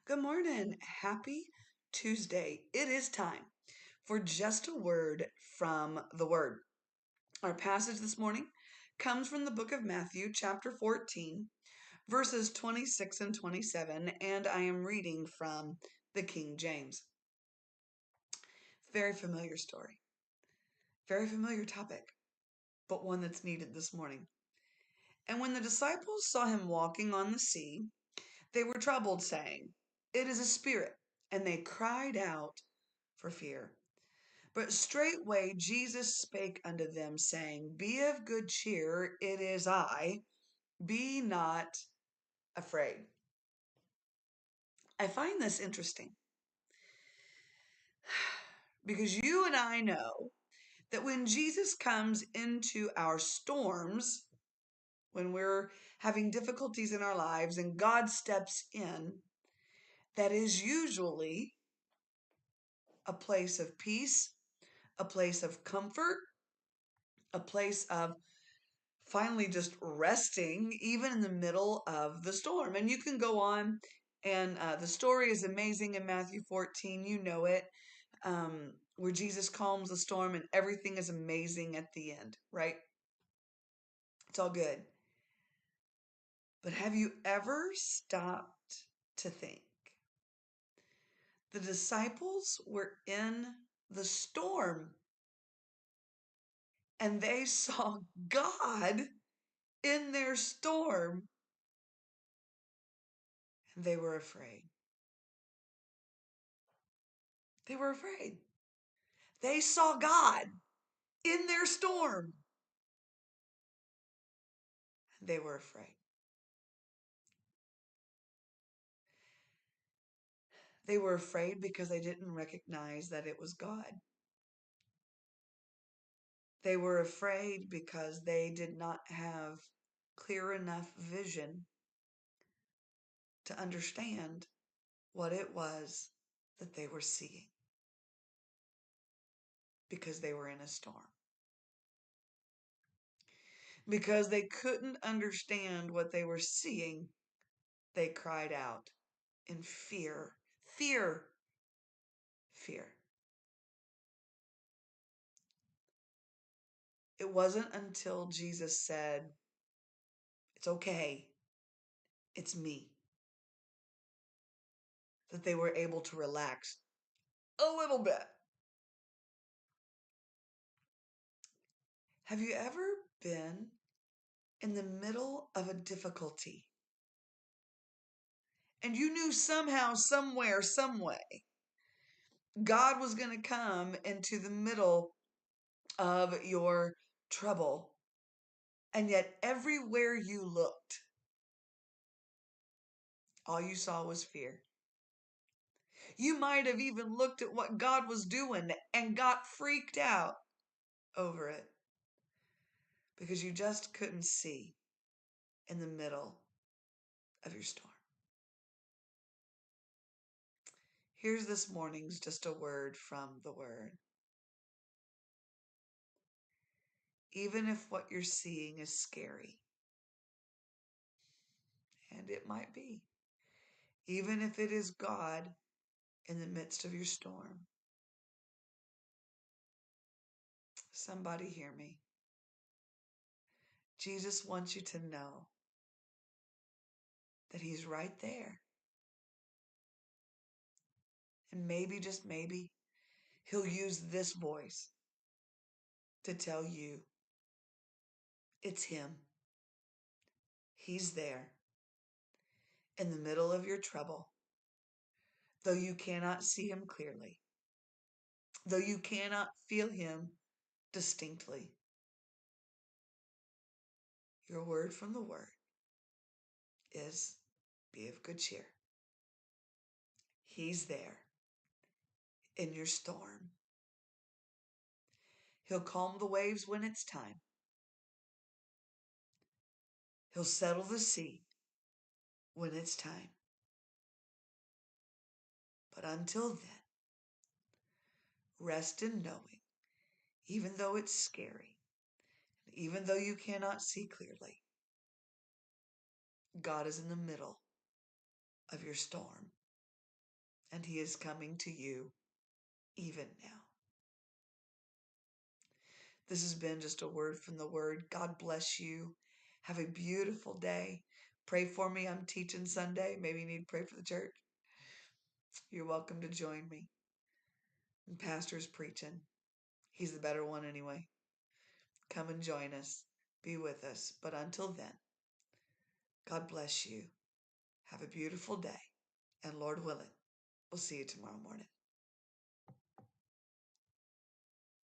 Good morning. Happy Tuesday. It is time for just a word from the Word. Our passage this morning comes from the book of Matthew, chapter 14, verses 26 and 27, and I am reading from the King James. Very familiar story, very familiar topic, but one that's needed this morning. And when the disciples saw him walking on the sea, they were troubled, saying, "It is a spirit," and they cried out for fear. But straightway Jesus spake unto them, saying, Be of good cheer, it is I, be not afraid. I find this interesting because you and I know that when Jesus comes into our storms, when we're having difficulties in our lives and God steps in, that is usually a place of peace, a place of comfort, a place of finally just resting, even in the middle of the storm. And you can go on, and the story is amazing in Matthew 14. You know it, where Jesus calms the storm and everything is amazing at the end, right? It's all good. But have you ever stopped to think? The disciples were in the storm and they saw God in their storm and they were afraid. They were afraid. They saw God in their storm. They were afraid. They were afraid because they didn't recognize that it was God. They were afraid because they did not have clear enough vision to understand what it was that they were seeing because they were in a storm. Because they couldn't understand what they were seeing, they cried out in fear, fear, fear. It wasn't until Jesus said, "It's okay, it's me," that they were able to relax a little bit. Have you ever been in the middle of a difficulty and you knew somehow, somewhere, some way, God was going to come into the middle of your trouble, and yet everywhere you looked, all you saw was fear? You might have even looked at what God was doing and got freaked out over it because you just couldn't see in the middle of your storm. Here's this morning's just a word from the Word. Even if what you're seeing is scary, and it might be, even if it is God in the midst of your storm, somebody hear me. Jesus wants you to know that He's right there. And maybe, just maybe, He'll use this voice to tell you it's Him. He's there in the middle of your trouble, though you cannot see Him clearly, though you cannot feel Him distinctly. Your word from the Word is be of good cheer. He's there in your storm. He'll calm the waves when it's time. He'll settle the sea when it's time. But until then, rest in knowing, even though it's scary, even though you cannot see clearly, God is in the middle of your storm. and he is coming to you even now. This has been just a word from the Word. God bless you. Have a beautiful day. Pray for me. I'm teaching Sunday. Maybe you need to pray for the church. You're welcome to join me. And Pastor's preaching. He's the better one anyway. Come and join us. Be with us. But until then, God bless you. Have a beautiful day. And Lord willing, we'll see you tomorrow morning.